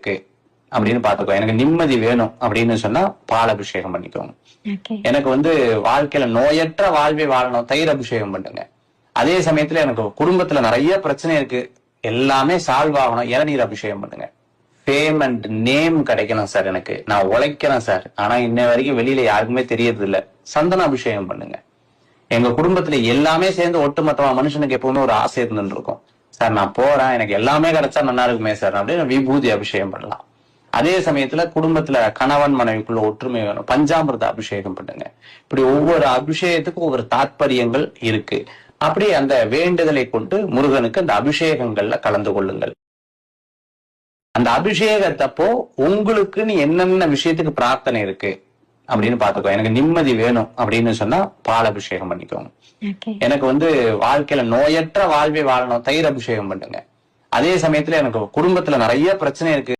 இருக்கு அப்படின்னு பாத்துக்கோ. எனக்கு நிம்மதி வேணும் அப்படின்னு சொன்னா பால் அபிஷேகம் பண்ணிக்கோங்க. எனக்கு வாழ்க்கையில நோயற்ற வாழ்வை வாழணும், தயிர் அபிஷேகம் பண்ணுங்க. அதே சமயத்துல எனக்கு குடும்பத்துல நிறைய பிரச்சனை இருக்கு, எல்லாமே சால்வ் ஆகணும், இளநீர் அபிஷேகம் பண்ணுங்க. ஃபேம் அண்ட் நேம் கிடைக்கணும் சார், எனக்கு நான் உழைக்கிறேன் சார், ஆனா இன்ன வரைக்கும் வெளியில யாருக்குமே தெரியறது இல்ல, சந்தன அபிஷேகம் பண்ணுங்க. எங்க குடும்பத்துல எல்லாமே சேர்ந்து ஒட்டுமொத்தமா மனுஷனுக்கு எப்பவுமே ஒரு ஆசை இருந்துட்டு இருக்கும், சார் நான் போறேன் எனக்கு எல்லாமே கிடைச்சா நல்லா இருக்குமே சார் அப்படின்னு விபூதி அபிஷேகம் பண்ணலாம். அதே சமயத்துல குடும்பத்துல கணவன் மனைவிக்குள்ள ஒற்றுமை வேணும், பஞ்சாமிர்த அபிஷேகம் பண்ணுங்க. இப்படி ஒவ்வொரு அபிஷேகத்துக்கும் ஒவ்வொரு தாத்பரியங்கள் இருக்கு. அப்படி அந்த வேண்டுதலை கொண்டு முருகனுக்கு அந்த அபிஷேகங்கள்ல கலந்து கொள்ளுங்கள். அந்த அபிஷேகத்தப்போ உங்களுக்குன்னு என்னென்ன விஷயத்துக்கு பிரார்த்தனை இருக்கு அப்படின்னு பாத்துக்கோ. எனக்கு நிம்மதி வேணும் அப்படின்னு சொன்னா பால் அபிஷேகம் பண்ணிக்கோங்க. எனக்கு வாழ்க்கையில நோயற்ற வாழ்வை வாழணும், தயிர் அபிஷேகம் பண்ணுங்க. அதே சமயத்துல எனக்கு குடும்பத்துல நிறைய பிரச்சனை இருக்கு,